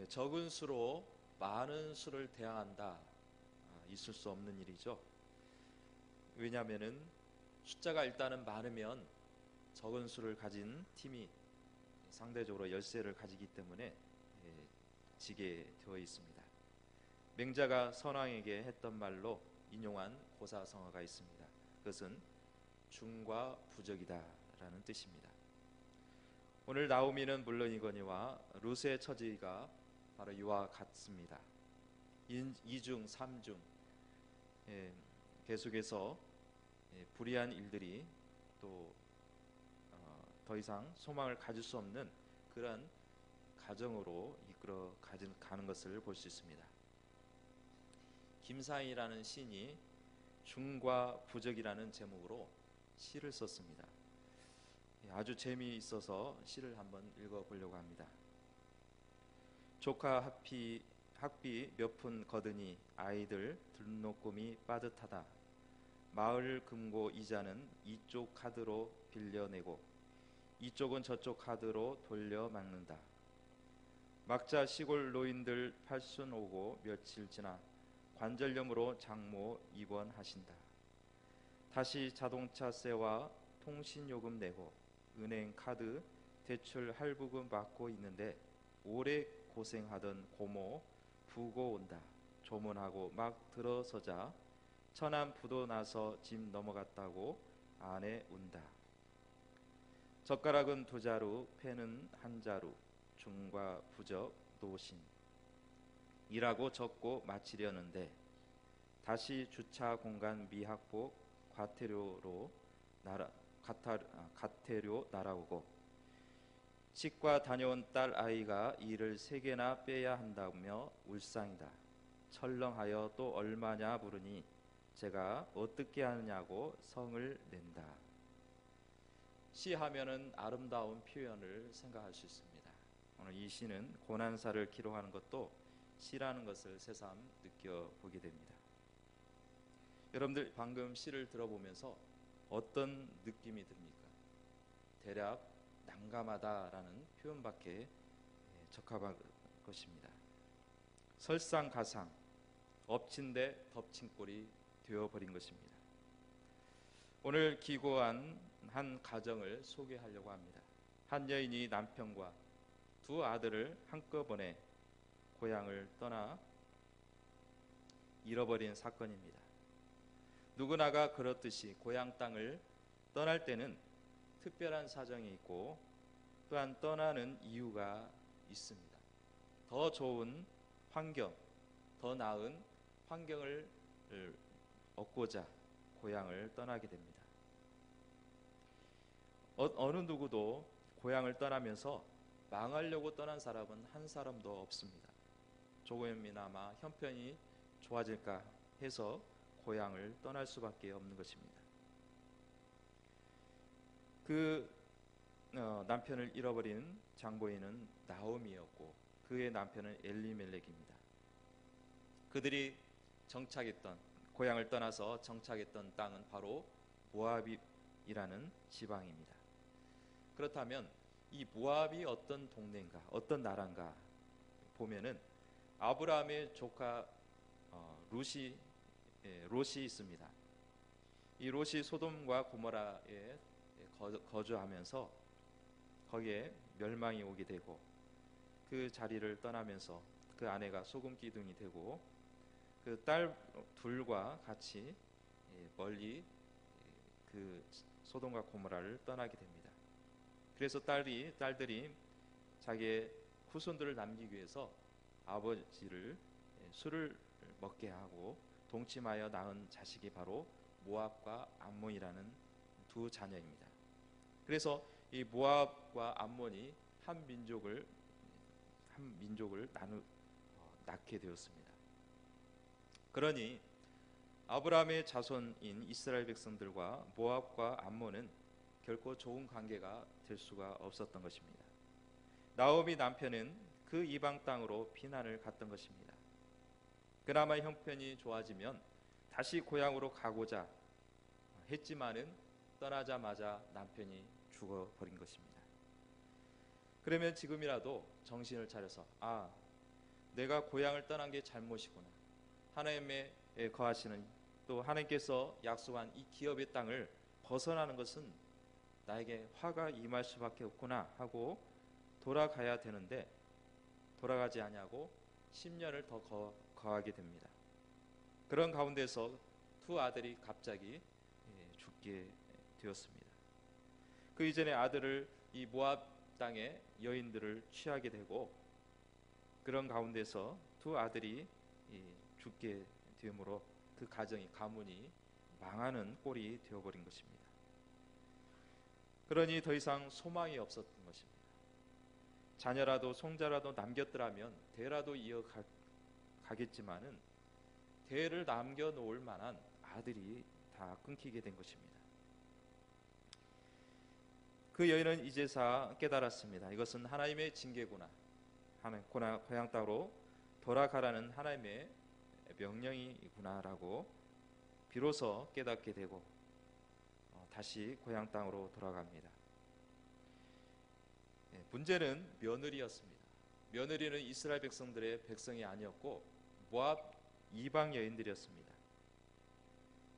적은 수로 많은 수를 대항한다. 있을 수 없는 일이죠. 왜냐하면은 숫자가 일단은 많으면 적은 수를 가진 팀이 상대적으로 열세를 가지기 때문에 지게 되어 있습니다. 맹자가 선왕에게 했던 말로 인용한 고사성어가 있습니다. 그것은 중과 부적이다라는 뜻입니다. 오늘 나오미는 물론이거니와 룻의 처지가 바로 이와 같습니다. 이중 삼중 계속해서 불의한 일들이 또 더 이상 소망을 가질 수 없는 그런 가정으로 이끌어 가는 것을 볼 수 있습니다. 김사인이라는 시인이 중과 부적이라는 제목으로 시를 썼습니다. 아주 재미있어서 시를 한번 읽어보려고 합니다. 조카 학비 몇 푼 거드니 아이들 등록금이 빠듯하다. 마을 금고 이자는 이쪽 카드로 빌려내고 이쪽은 저쪽 카드로 돌려 막는다. 막자 시골 노인들 팔순 오고 며칠 지나 관절염으로 장모 입원하신다. 다시 자동차세와 통신요금 내고 은행 카드 대출 할부금 받고 있는데 오래 고생하던 고모 부고 온다. 조문하고 막 들어서자 천안 부도 나서 집 넘어갔다고 아내 운다. 젓가락은 두 자루, 펜은 한 자루, 중과 부적, 노신. 일하고 적고 마치려는데 다시 주차 공간 미학복 과태료 날아오고 치과 다녀온 딸 아이가 이를 3개나 빼야 한다며 울상이다. 철렁하여 또 얼마냐 물으니 제가 어떻게 하느냐고 성을 낸다. 시하면은 아름다운 표현을 생각할 수 있습니다. 오늘 이 시는 고난사를 기록하는 것도 시라는 것을 새삼 느껴보게 됩니다. 여러분들 방금 시를 들어보면서 어떤 느낌이 듭니까? 대략 난감하다라는 표현밖에 적합한 것입니다. 설상가상, 엎친 데 덮친 꼴이 되어버린 것입니다. 오늘 기고한 한 가정을 소개하려고 합니다. 한 여인이 남편과 두 아들을 한꺼번에 고향을 떠나 잃어버린 사건입니다. 누구나가 그렇듯이 고향 땅을 떠날 때는 특별한 사정이 있고 또한 떠나는 이유가 있습니다. 더 좋은 환경, 더 나은 환경을 얻고자 고향을 떠나게 됩니다. 어느 누구도 고향을 떠나면서 망하려고 떠난 사람은 한 사람도 없습니다. 조금이나마 형편이 좋아질까 해서 고향을 떠날 수밖에 없는 것입니다. 그 남편을 잃어버린 장보인은 나오미였고 그의 남편은 엘리멜렉입니다. 그들이 고향을 떠나서 정착했던 땅은 바로 모압이라는 지방입니다. 그렇다면 이 모압이 어떤 동네인가, 어떤 나라인가 보면은 아브라함의 조카 롯이 있습니다. 이 롯이 소돔과 고모라에 거주하면서 거기에 멸망이 오게 되고 그 자리를 떠나면서 그 아내가 소금 기둥이 되고 그 딸 둘과 같이 멀리 그 소돔과 고모라를 떠나게 됩니다. 그래서 딸들이 자기의 후손들을 남기기 위해서 아버지를 술을 먹게 하고 동침하여 낳은 자식이 바로 모압과 암몬이라는 두 자녀입니다. 그래서 이 모압과 암몬이 한 민족을 낳게 되었습니다. 그러니 아브라함의 자손인 이스라엘 백성들과 모압과 암몬은 결코 좋은 관계가 될 수가 없었던 것입니다. 나오미 남편은 그 이방 땅으로 피난을 갔던 것입니다. 그나마 형편이 좋아지면 다시 고향으로 가고자 했지만은 떠나자마자 남편이 죽어버린 것입니다. 그러면 지금이라도 정신을 차려서 내가 고향을 떠난 게 잘못이구나. 하나님의 거하시는 또 하나님께서 약속한 이 기업의 땅을 벗어나는 것은 나에게 화가 임할 수밖에 없구나 하고 돌아가야 되는데 돌아가지 아니하고 10년을 더 거하게 됩니다. 그런 가운데서 두 아들이 갑자기 죽게 되었습니다. 그 이전에 아들을 이 모압 땅의 여인들을 취하게 되고 그런 가운데서 두 아들이 죽게 되므로 그 가문이 망하는 꼴이 되어버린 것입니다. 그러니 더 이상 소망이 없었던 것입니다. 자녀라도 손자라도 남겼더라면 대라도 이어가겠지만은 대를 남겨놓을 만한 아들이 다 끊기게 된 것입니다. 그 여인은 이제서 깨달았습니다. 이것은 하나님의 징계구나. 고향 땅으로 돌아가라는 하나님의 명령이구나라고 비로소 깨닫게 되고 다시 고향 땅으로 돌아갑니다. 문제는 며느리였습니다. 며느리는 이스라엘 백성들의 백성이 아니었고 모압 이방 여인들이었습니다.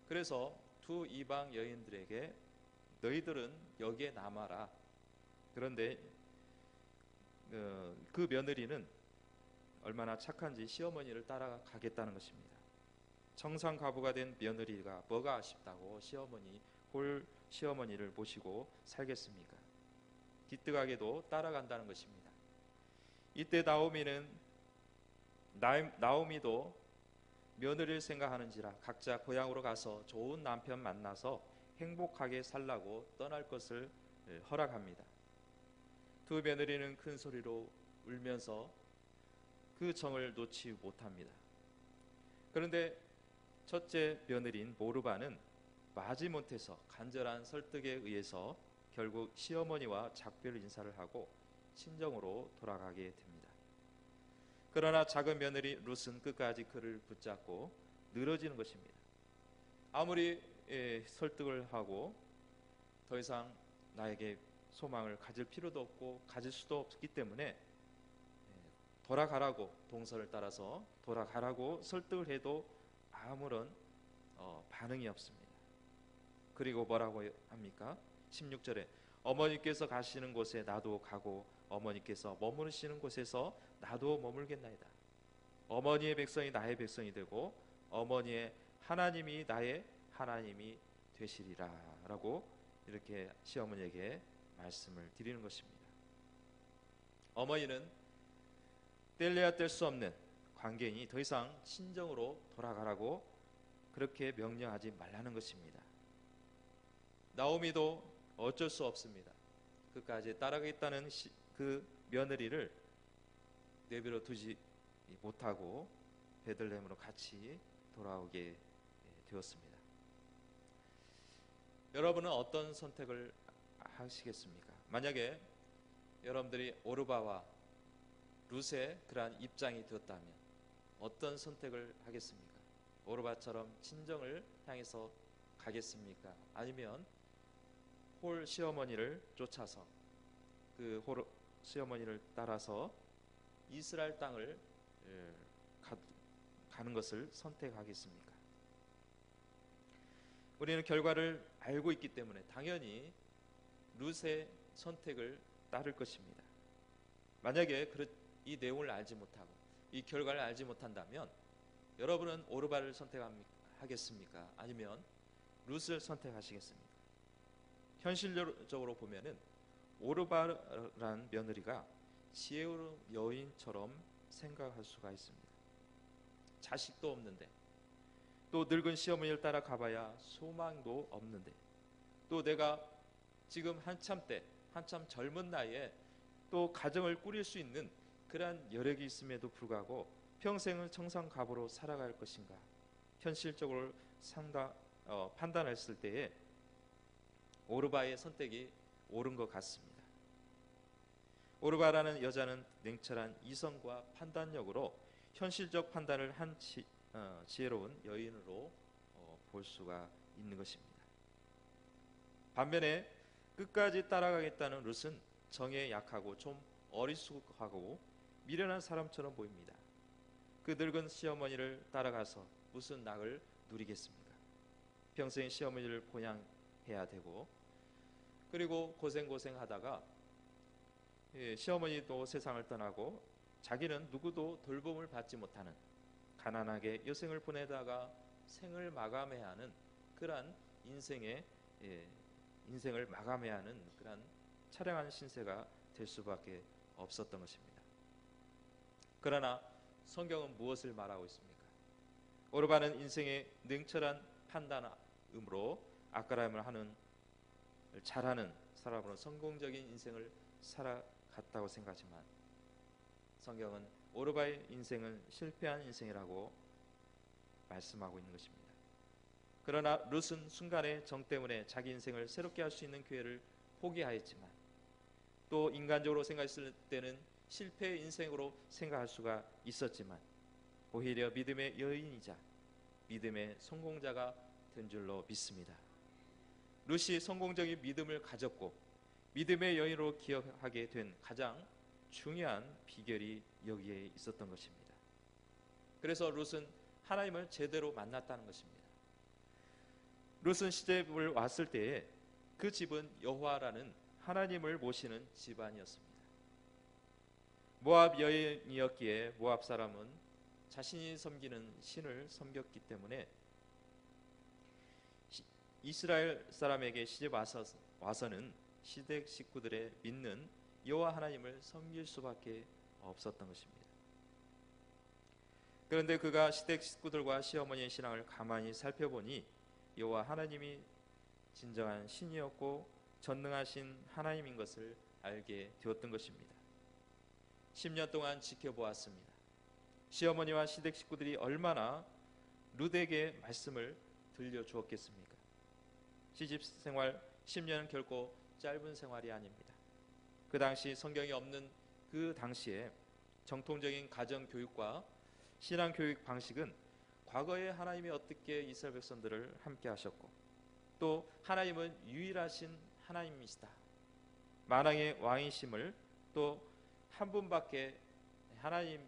그래서 두 이방 여인들에게 너희들은 여기에 남아라. 그런데 그 며느리는 얼마나 착한지 시어머니를 따라가겠다는 것입니다. 청산가부가 된 며느리가 뭐가 아쉽다고 시어머니를 모시고 살겠습니까? 기특하게도 따라간다는 것입니다. 이때 나오미도 며느리를 생각하는지라 각자 고향으로 가서 좋은 남편 만나서 행복하게 살라고 떠날 것을 허락합니다. 두 며느리는 큰 소리로 울면서 그 정을 놓지 못합니다. 그런데 첫째 며느리인 모르바는 마지못해서 간절한 설득에 의해서 결국 시어머니와 작별 인사를 하고 친정으로 돌아가게 됩니다. 그러나 작은 며느리 룻은 끝까지 그를 붙잡고 늘어지는 것입니다. 아무리 설득을 하고 더 이상 나에게 소망을 가질 필요도 없고 가질 수도 없기 때문에 돌아가라고 동선을 따라서 돌아가라고 설득을 해도 아무런 반응이 없습니다. 그리고 뭐라고 합니까? 16절에 어머니께서 가시는 곳에 나도 가고 어머니께서 머무르시는 곳에서 나도 머물겠나이다. 어머니의 백성이 나의 백성이 되고 어머니의 하나님이 나의 하나님이 되시리라 라고 이렇게 시어머니에게 말씀을 드리는 것입니다. 어머니는 뗄래야 뗄 수 없는 관계이니 더 이상 친정으로 돌아가라고 그렇게 명령하지 말라는 것입니다. 나오미도 어쩔 수 없습니다. 끝까지 따라가겠다는 그 며느리를 내버려 두지 못하고 베들레헴으로 같이 돌아오게 되었습니다. 여러분은 어떤 선택을 하시겠습니까? 만약에 여러분들이 오르바와 룻의 그러한 입장이 되었다면 어떤 선택을 하겠습니까? 오르바처럼 친정을 향해서 가겠습니까? 아니면 홀 시어머니를 쫓아서 그 시어머니를 따라서 이스라엘 땅을 가는 것을 선택하겠습니까? 우리는 결과를 알고 있기 때문에 당연히 룻의 선택을 따를 것입니다. 만약에 이 내용을 알지 못하고 이 결과를 알지 못한다면 여러분은 오르바를 선택하겠습니까? 아니면 룻을 선택하시겠습니까? 현실적으로 보면은 오르바란 며느리가 지혜로운 여인처럼 생각할 수가 있습니다. 자식도 없는데 또 늙은 시어머니를 따라 가봐야 소망도 없는데 또 내가 지금 한참 젊은 나이에 또 가정을 꾸릴 수 있는 그러한 여력이 있음에도 불구하고 평생을 청산가부로 살아갈 것인가 현실적으로 판단했을 때에 오르바의 선택이 옳은 것 같습니다. 오르바라는 여자는 냉철한 이성과 판단력으로 현실적 판단을 한 지혜로운 여인으로 볼 수가 있는 것입니다. 반면에 끝까지 따라가겠다는 룻은 정에 약하고 좀 어리숙하고 미련한 사람처럼 보입니다. 그 늙은 시어머니를 따라가서 무슨 낙을 누리겠습니까? 평생 시어머니를 본양해야 되고, 그리고 고생하다가 시어머니도 세상을 떠나고 자기는 누구도 돌봄을 받지 못하는 가난하게 여생을 보내다가 생을 마감해야 하는 그러한 인생을 마감해야 하는 그러한 처량한 신세가 될 수밖에 없었던 것입니다. 그러나 성경은 무엇을 말하고 있습니까? 오르바는 인생의 냉철한 판단으로 아까람을 잘하는 사람으로 성공적인 인생을 살아갔다고 생각하지만, 성경은 오르바의 인생은 실패한 인생이라고 말씀하고 있는 것입니다. 그러나 룻은 순간의 정 때문에 자기 인생을 새롭게 할 수 있는 기회를 포기하였지만, 또 인간적으로 생각했을 때는 실패의 인생으로 생각할 수가 있었지만, 오히려 믿음의 여인이자 믿음의 성공자가 된 줄로 믿습니다. 룻이 성공적인 믿음을 가졌고 믿음의 여인으로 기억하게 된 가장 중요한 비결이 여기에 있었던 것입니다. 그래서 룻은 하나님을 제대로 만났다는 것입니다. 룻은 시집을 왔을 때에 그 집은 여호와라는 하나님을 모시는 집안이었습니다. 모압 여인이었기에 모압 사람은 자신이 섬기는 신을 섬겼기 때문에 이스라엘 사람에게 시집 와서는 시댁 식구들의 믿는 여호와 하나님을 섬길 수밖에 없었던 것입니다. 그런데 그가 시댁 식구들과 시어머니의 신앙을 가만히 살펴보니 여호와 하나님이 진정한 신이었고 전능하신 하나님인 것을 알게 되었던 것입니다. 10년 동안 지켜보았습니다. 시어머니와 시댁 식구들이 얼마나 룻에게 말씀을 들려주었겠습니까? 시집 생활 10년은 결코 짧은 생활이 아닙니다. 그 당시 성경이 없는 그 당시에 정통적인 가정 교육과 신앙 교육 방식은 과거에 하나님이 어떻게 이스라엘 백성들을 함께 하셨고, 또 하나님은 유일하신 하나님이시다, 만왕의 왕이심을, 또 한 분밖에 하나님,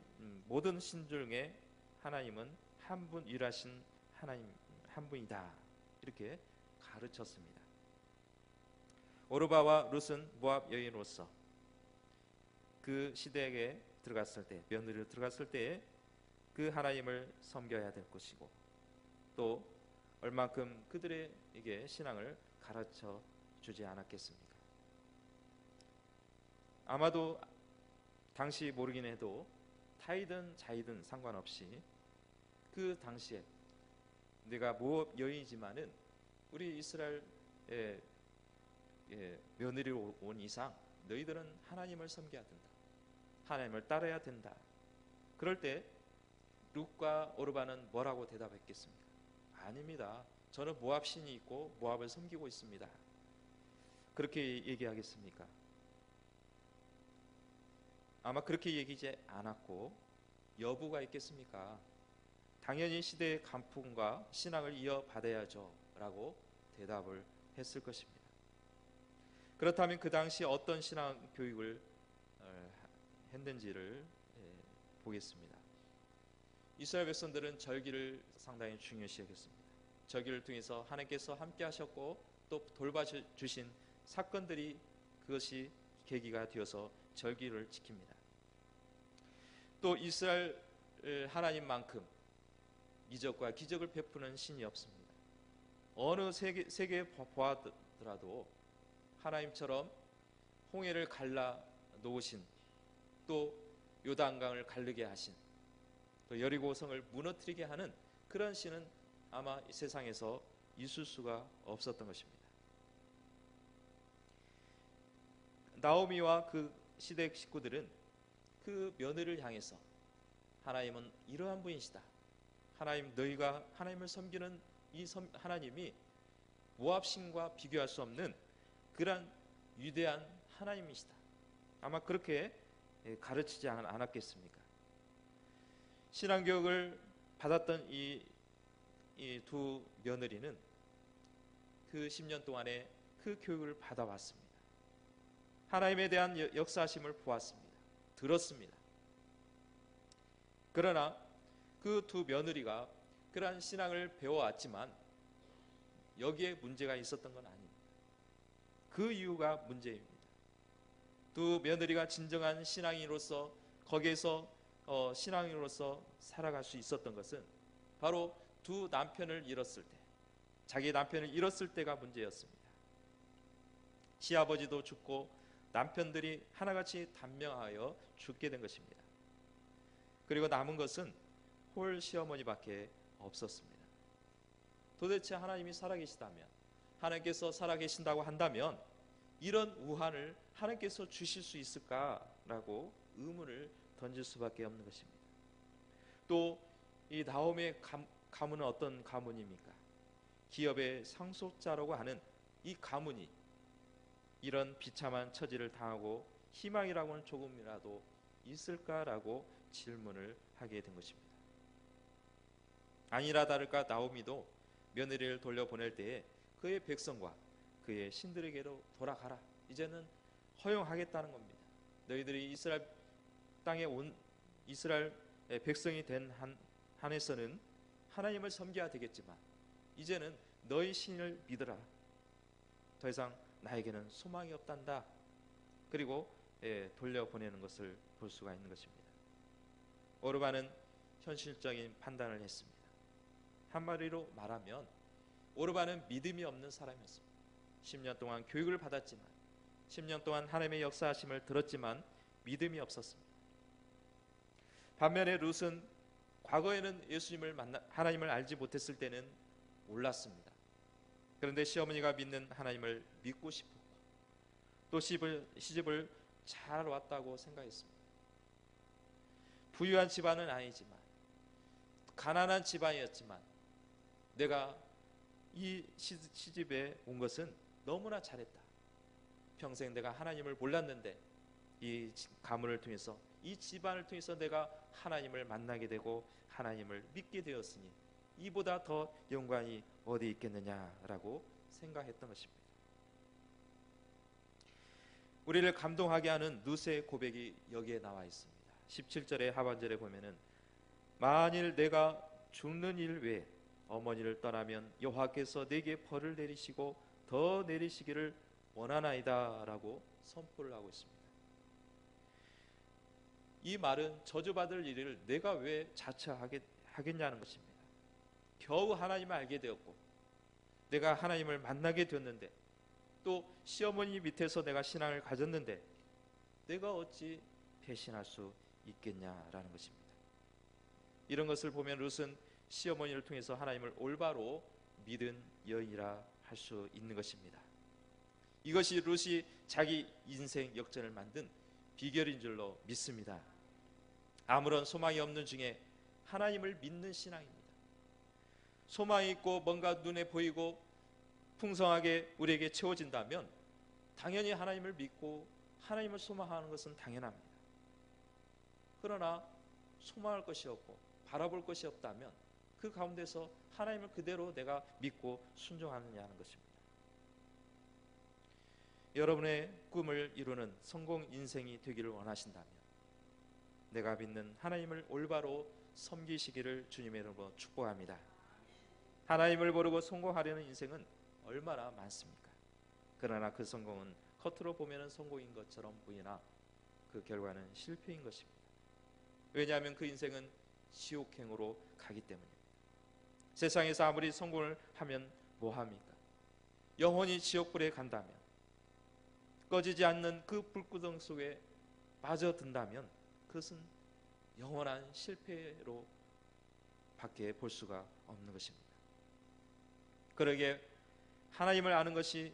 모든 신 중에 하나님은 한 분, 유일하신 하나님 한 분이다, 이렇게 가르쳤습니다. 오르바와 룻은 모압 여인으로서 그 시대에 들어갔을 때, 며느리로 들어갔을 때에 그 하나님을 섬겨야 될 것이고, 또 얼만큼 그들에게 신앙을 가르쳐 주지 않았겠습니까? 아마도 당시 모르긴 해도 타이든 자이든 상관없이 그 당시에 내가 모압 여인이지만은 우리 이스라엘의 며느리로 온 이상 너희들은 하나님을 섬겨야 된다, 하나님을 따라야 된다. 그럴 때 룻과 오르바는 뭐라고 대답했겠습니까? 아닙니다. 저는 모압 신이 있고 모압을 섬기고 있습니다. 그렇게 얘기하겠습니까? 아마 그렇게 얘기하지 않았고, 여부가 있겠습니까? 당연히 시대의 감풍과 신앙을 이어받아야죠 라고 대답을 했을 것입니다. 그렇다면 그 당시 어떤 신앙 교육을 했는지를 보겠습니다. 이스라엘 백성들은 절기를 상당히 중요시 여겼습니다. 절기를 통해서 하나님께서 함께 하셨고 또 돌봐주신 사건들이, 그것이 계기가 되어서 절기를 지킵니다. 또 이스라엘 하나님만큼 이적과 기적을 베푸는 신이 없습니다. 어느 세계에 보아더라도 하나님처럼 홍해를 갈라 놓으신, 또 요단강을 가르게 하신, 또 여리고성을 무너뜨리게 하는 그런 신은 아마 이 세상에서 있을 수가 없었던 것입니다. 나오미와 그 시댁 식구들은 그 며느리를 향해서 하나님은 이러한 분이시다, 하나님, 너희가 하나님을 섬기는 이 하나님이 모압 신과 비교할 수 없는 그러한 위대한 하나님이시다, 아마 그렇게 가르치지 않았겠습니까? 신앙교육을 받았던 이 두 며느리는 그 10년 동안에 그 교육을 받아왔습니다. 하나님에 대한 역사하심을 보았습니다. 들었습니다. 그러나 그 두 며느리가 그러한 신앙을 배워왔지만 여기에 문제가 있었던 건 아닙니다. 그 이유가 문제입니다. 두 며느리가 진정한 신앙인으로서 거기에서 신앙인으로서 살아갈 수 있었던 것은 바로 두 남편을 잃었을 때, 자기 남편을 잃었을 때가 문제였습니다. 시아버지도 죽고 남편들이 하나같이 단명하여 죽게 된 것입니다. 그리고 남은 것은 홀 시어머니밖에 없었습니다. 도대체 하나님이 살아계시다면, 하나님께서 살아계신다고 한다면 이런 우환을 하나님께서 주실 수 있을까라고 의문을 던질 수밖에 없는 것입니다. 또 이 나오미의 가문은 어떤 가문입니까? 기업의 상속자라고 하는 이 가문이 이런 비참한 처지를 당하고 희망이라고는 조금이라도 있을까라고 질문을 하게 된 것입니다. 아니라 다를까 나오미도 며느리를 돌려보낼 때에 그의 백성과 그의 신들에게로 돌아가라, 이제는 허용하겠다는 겁니다. 너희들이 이스라엘 땅에 온 이스라엘 백성이 된 한에서는 하나님을 섬겨야 되겠지만 이제는 너희 신을 믿으라. 더 이상 나에게는 소망이 없단다. 그리고 돌려보내는 것을 볼 수가 있는 것입니다. 오르반은 현실적인 판단을 했습니다. 한마디로 말하면 오르반은 믿음이 없는 사람이었습니다. 10년 동안 교육을 받았지만, 10년 동안 하나님의 역사하심을 들었지만 믿음이 없었습니다. 반면에 룻은 과거에는 하나님을 알지 못했을 때는 몰랐습니다. 그런데 시어머니가 믿는 하나님을 믿고 싶었고 또 시집을 잘 왔다고 생각했습니다. 부유한 집안은 아니지만, 가난한 집안이었지만 내가 이 시집에 온 것은 너무나 잘했다. 평생 내가 하나님을 몰랐는데 이 가문을 통해서, 이 집안을 통해서 내가 하나님을 만나게 되고 하나님을 믿게 되었으니 이보다 더 영광이 어디 있겠느냐라고 생각했던 것입니다. 우리를 감동하게 하는 룻의 고백이 여기에 나와 있습니다. 17절의 하반절에 보면은 만일 내가 죽는 일 외에 어머니를 떠나면 여호와께서 내게 벌을 내리시고 더 내리시기를 원하나이다 라고 선포를 하고 있습니다. 이 말은 저주받을 일을 내가 왜 자처하겠냐는 것입니다. 겨우 하나님을 알게 되었고 내가 하나님을 만나게 되었는데, 또 시어머니 밑에서 내가 신앙을 가졌는데 내가 어찌 배신할 수 있겠냐라는 것입니다. 이런 것을 보면 룻은 시어머니를 통해서 하나님을 올바로 믿은 여인이라 할 수 있는 것입니다. 이것이 룻이 자기 인생 역전을 만든 비결인 줄로 믿습니다. 아무런 소망이 없는 중에 하나님을 믿는 신앙입니다. 소망이 있고 뭔가 눈에 보이고 풍성하게 우리에게 채워진다면 당연히 하나님을 믿고 하나님을 소망하는 것은 당연합니다. 그러나 소망할 것이 없고 바라볼 것이 없다면 그 가운데서 하나님을 그대로 내가 믿고 순종하느냐는 것입니다. 여러분의 꿈을 이루는 성공 인생이 되기를 원하신다면 내가 믿는 하나님을 올바로 섬기시기를 주님의 이름으로 축복합니다. 하나님을 모르고 성공하려는 인생은 얼마나 많습니까? 그러나 그 성공은 겉으로 보면 성공인 것처럼 보이나 그 결과는 실패인 것입니다. 왜냐하면 그 인생은 지옥행으로 가기 때문입니다. 세상에서 아무리 성공을 하면 뭐합니까? 영원히 지옥불에 간다면, 꺼지지 않는 그 불구덩 속에 빠져든다면 그것은 영원한 실패로 밖에 볼 수가 없는 것입니다. 그러기에 하나님을 아는 것이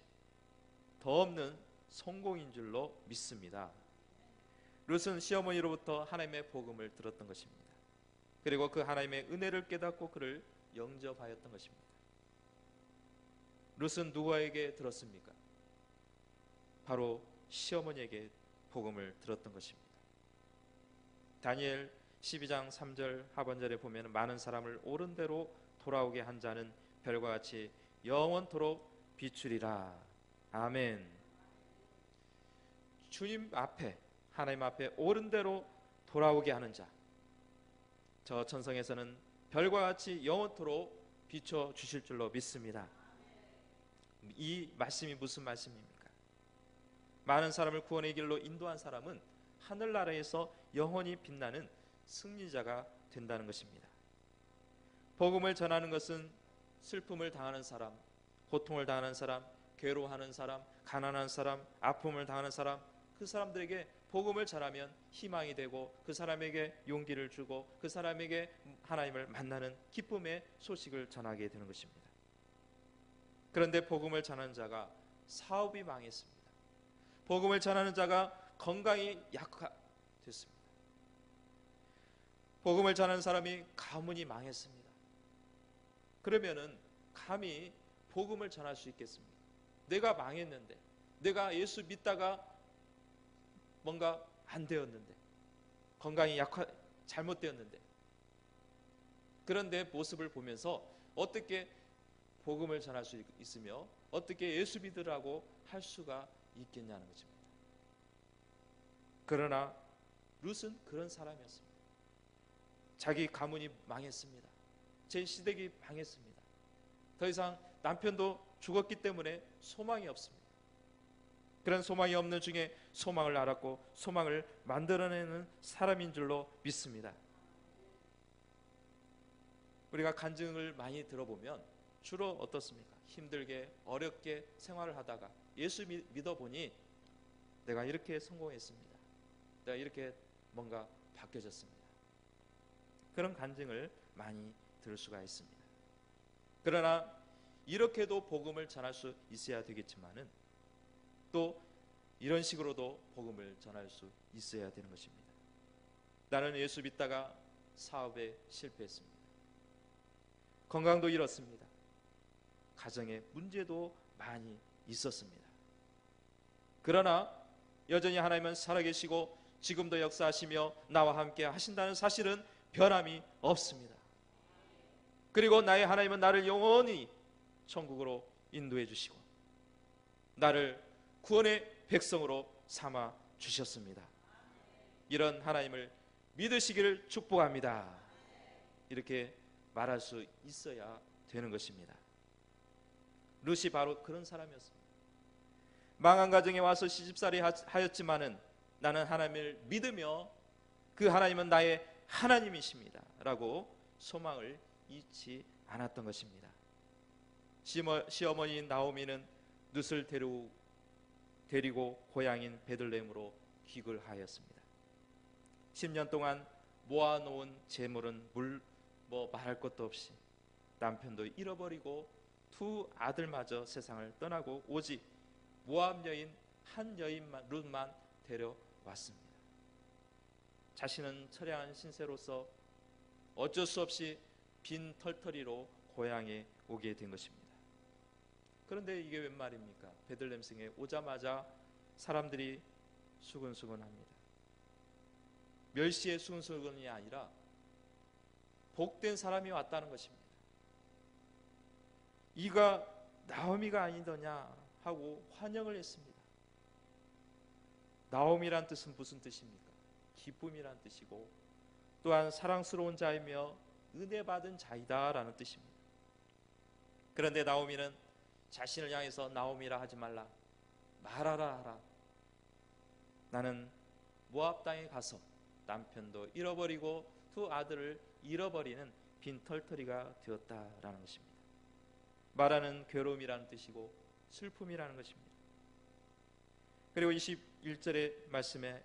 더 없는 성공인 줄로 믿습니다. 룻은 시어머니로부터 하나님의 복음을 들었던 것입니다. 그리고 그 하나님의 은혜를 깨닫고 그를 영접하였던 것입니다. 룻은 누구에게 들었습니까? 바로 시어머니에게 복음을 들었던 것입니다. 다니엘 12장 3절 하반절에 보면 많은 사람을 옳은 대로 돌아오게 한 자는 별과 같이 영원토록 비추리라. 아멘. 주님 앞에, 하나님 앞에 옳은 대로 돌아오게 하는 자, 저 천성에서는 별과 같이 영원토록 비춰 주실 줄로 믿습니다. 이 말씀이 무슨 말씀입니까? 많은 사람을 구원의 길로 인도한 사람은 하늘나라에서 영원히 빛나는 승리자가 된다는 것입니다. 복음을 전하는 것은 슬픔을 당하는 사람, 고통을 당하는 사람, 괴로워하는 사람, 가난한 사람, 아픔을 당하는 사람, 그 사람들에게 복음을 전하면 희망이 되고 그 사람에게 용기를 주고 그 사람에게 하나님을 만나는 기쁨의 소식을 전하게 되는 것입니다. 그런데 복음을 전하는 자가 사업이 망했습니다. 복음을 전하는 자가 건강이 약화됐습니다. 복음을 전하는 사람이 가문이 망했습니다. 그러면은 감히 복음을 전할 수 있겠습니까? 내가 망했는데, 내가 예수 믿다가 뭔가 안 되었는데, 건강이 잘못되었는데, 그런데 모습을 보면서 어떻게 복음을 전할 수 있으며 어떻게 예수 믿으라고 할 수가 있겠냐는 것입니다. 그러나 룻은 그런 사람이었습니다. 자기 가문이 망했습니다. 제 시댁이 망했습니다. 더 이상 남편도 죽었기 때문에 소망이 없습니다. 그런 소망이 없는 중에 소망을 알았고 소망을 만들어내는 사람인 줄로 믿습니다. 우리가 간증을 많이 들어보면 주로 어떻습니까? 힘들게 어렵게 생활을 하다가 예수 믿어보니 내가 이렇게 성공했습니다. 내가 이렇게 뭔가 바뀌어졌습니다. 그런 간증을 많이 들을 수가 있습니다. 그러나 이렇게도 복음을 전할 수 있어야 되겠지만은 또 이런 식으로도 복음을 전할 수 있어야 되는 것입니다. 나는 예수 믿다가 사업에 실패했습니다. 건강도 잃었습니다. 가정에 문제도 많이 있었습니다. 그러나 여전히 하나님은 살아계시고 지금도 역사하시며 나와 함께 하신다는 사실은 변함이 없습니다. 그리고 나의 하나님은 나를 영원히 천국으로 인도해 주시고 나를 구원의 백성으로 삼아 주셨습니다. 이런 하나님을 믿으시기를 축복합니다. 이렇게 말할 수 있어야 되는 것입니다. 룻이 바로 그런 사람이었습니다. 망한 가정에 와서 시집살이 하였지만은 나는 하나님을 믿으며 그 하나님은 나의 하나님이십니다 라고 소망을 잃지 않았던 것입니다. 시어머니인 나오미는 룻을 데리고 고향인 베들레헴으로 귀국하였습니다. 10년 동안 모아놓은 재물은 말할 것도 없이 남편도 잃어버리고 두 아들마저 세상을 떠나고 오직 모압 여인 한 여인만 룻만 데려왔습니다. 자신은 처량한 신세로서 어쩔 수 없이 빈 털터리로 고향에 오게 된 것입니다. 그런데 이게 웬 말입니까? 베들레헴 성에 오자마자 사람들이 수근수근합니다. 멸시의 수근수근이 아니라 복된 사람이 왔다는 것입니다. 이가 나오미가 아니더냐 하고 환영을 했습니다. 나오미란 뜻은 무슨 뜻입니까? 기쁨이란 뜻이고 또한 사랑스러운 자이며 은혜 받은 자이다 라는 뜻입니다. 그런데 나오미는 자신을 향해서 나오미라 하지 말라, 말하라 하라. 나는 모압 땅에 가서 남편도 잃어버리고 두 아들을 잃어버리는 빈털터리가 되었다라는 것입니다. 말하는 괴로움이라는 뜻이고 슬픔이라는 것입니다. 그리고 21절의 말씀에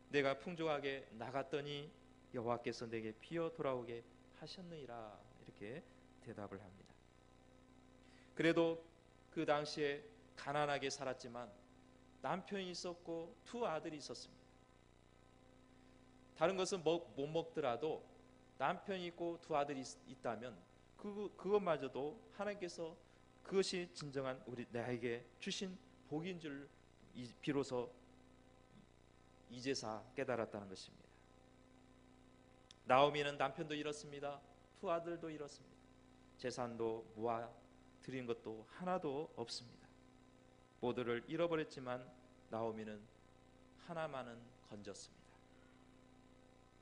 내가 풍족하게 나갔더니 여호와께서 내게 피어 돌아오게 하셨느니라 이렇게 대답을 합니다. 그래도 그 당시에 가난하게 살았지만 남편이 있었고 두 아들이 있었습니다. 다른 것은 못 먹더라도 남편이 있고 두 아들이 있다면 그것마저도 하나님께서 그것이 진정한 나에게 주신 복인 줄 비로소 이제사 깨달았다는 것입니다. 나오미는 남편도 잃었습니다. 두 아들도 잃었습니다. 재산도 모아 드린 것도 하나도 없습니다. 모두를 잃어버렸지만 나오미는 하나만은 건졌습니다.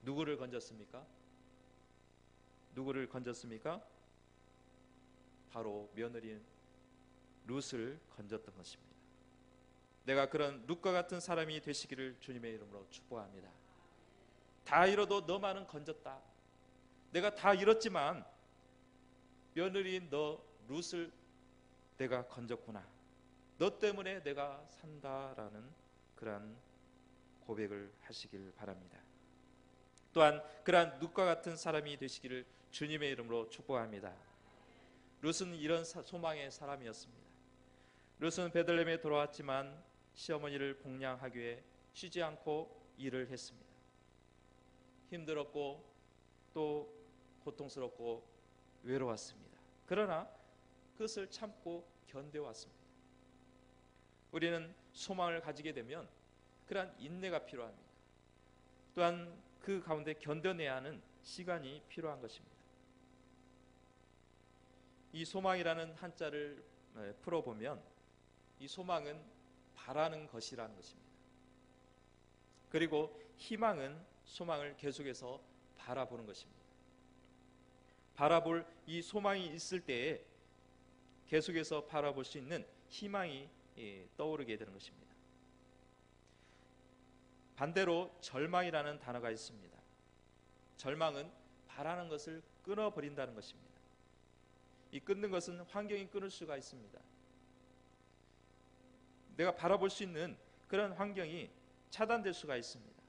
누구를 건졌습니까? 누구를 건졌습니까? 바로 며느리 룻을 건졌던 것입니다. 내가 그런 룻과 같은 사람이 되시기를 주님의 이름으로 축복합니다. 다 잃어도 너만은 건졌다. 내가 다 잃었지만 며느리인 너 룻을 내가 건졌구나. 너 때문에 내가 산다라는 그러한 고백을 하시길 바랍니다. 또한 그러한 룻과 같은 사람이 되시기를 주님의 이름으로 축복합니다. 룻은 이런 소망의 사람이었습니다. 룻은 베들레헴에 돌아왔지만 시어머니를 복양하기 위해 쉬지 않고 일을 했습니다. 힘들었고 또 고통스럽고 외로웠습니다. 그러나 그것을 참고 견뎌왔습니다. 우리는 소망을 가지게 되면 그러한 인내가 필요합니다. 또한 그 가운데 견뎌내야 하는 시간이 필요한 것입니다. 이 소망이라는 한자를 풀어보면 이 소망은 바라는 것이라는 것입니다. 그리고 희망은 소망을 계속해서 바라보는 것입니다. 바라볼 이 소망이 있을 때에 계속해서 바라볼 수 있는 희망이 떠오르게 되는 것입니다. 반대로 절망이라는 단어가 있습니다. 절망은 바라는 것을 끊어버린다는 것입니다. 이 끊는 것은 환경이 끊을 수가 있습니다. 내가 바라볼 수 있는 그런 환경이 차단될 수가 있습니다.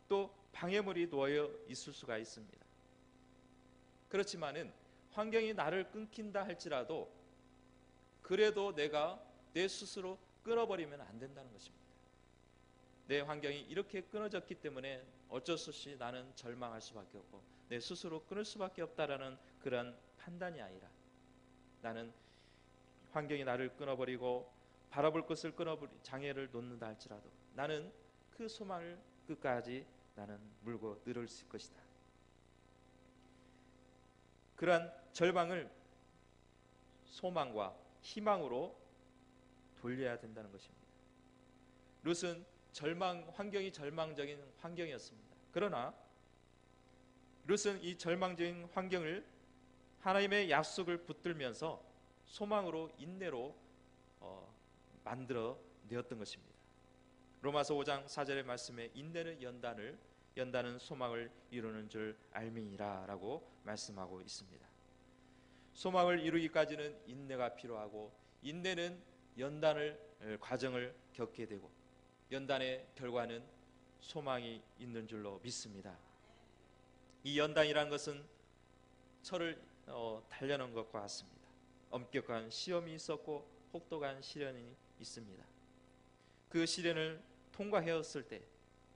또 방해물이 놓여 있을 수가 있습니다. 그렇지만은 환경이 나를 끊긴다 할지라도 그래도 내가 내 스스로 끊어버리면 안 된다는 것입니다. 내 환경이 이렇게 끊어졌기 때문에 어쩔 수 없이 나는 절망할 수밖에 없고 내 스스로 끊을 수밖에 없다라는 그런 판단이 아니라 나는 환경이 나를 끊어버리고 바라볼 것을 장애를 놓는다 할지라도 나는 그 소망을 끝까지 나는 물고 늘을 수 있을 것이다. 그러한 절망을 소망과 희망으로 돌려야 된다는 것입니다. 룻은 환경이 절망적인 환경이었습니다. 그러나 룻은 이 절망적인 환경을 하나님의 약속을 붙들면서 소망으로 인내로 만들어 내었던 것입니다. 로마서 5장 4절의 말씀에 인내는 연단은 소망을 이루는 줄 알미니라 라고 말씀하고 있습니다. 소망을 이루기까지는 인내가 필요하고 인내는 과정을 겪게 되고 연단의 결과는 소망이 있는 줄로 믿습니다. 이 연단이라는 것은 철을 단련한 것과 같습니다. 엄격한 시험이 있었고 혹독한 시련이 있습니다. 그 시련을 통과하였을 때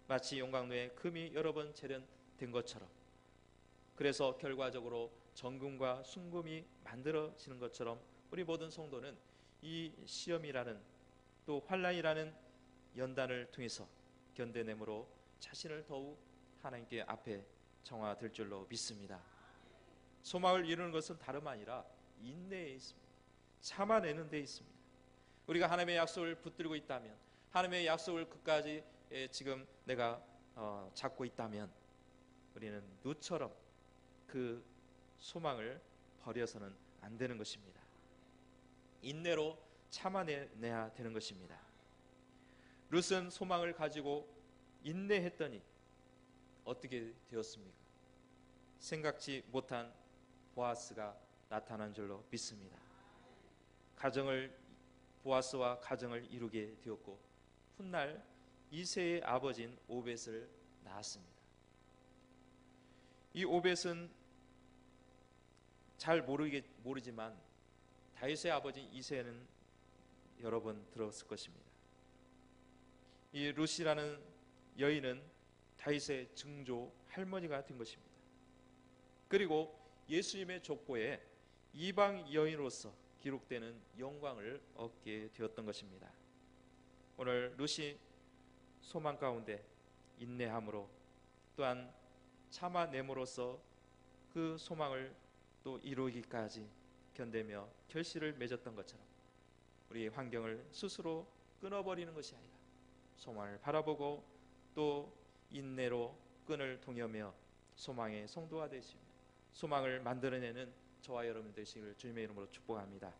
마치 용광로에 금이 여러 번 재련된 것처럼 그래서 결과적으로 정금과 순금이 만들어지는 것처럼 우리 모든 성도는 이 시험이라는 또 환난이라는 연단을 통해서 견뎌내므로 자신을 더욱 하나님께 앞에 정화될 줄로 믿습니다. 소망을 이루는 것은 다름 아니라 인내에 있습니다. 참아내는 데 있습니다. 우리가 하나님의 약속을 붙들고 있다면 하나님의 약속을 끝까지 지금 내가 잡고 있다면 우리는 룻처럼 그 소망을 버려서는 안 되는 것입니다. 인내로 참아내야 되는 것입니다. 룻은 소망을 가지고 인내했더니 어떻게 되었습니까? 생각지 못한 보아스가 나타난 줄로 믿습니다. 보아스와 가정을 이루게 되었고 훗날 이새의 아버지인 오벳을 낳았습니다. 이 오벳은 잘 모르지만 다윗의 아버지 이새는 여러 번 들었을 것입니다. 이 룻이라는 여인은 다윗의 증조 할머니가 된 것입니다. 그리고 예수님의 족보에 이방 여인으로서 기록되는 영광을 얻게 되었던 것입니다. 오늘 룻이 소망 가운데 인내함으로 또한 참아냄으로써 그 소망을 또 이루기까지 견디며 결실을 맺었던 것처럼 우리 환경을 스스로 끊어버리는 것이 아니라 소망을 바라보고 또 인내로 끈을 동여매어 소망의 성도가 되시며 소망을 만들어내는 저와 여러분 되시기를 주님의 이름으로 축복합니다.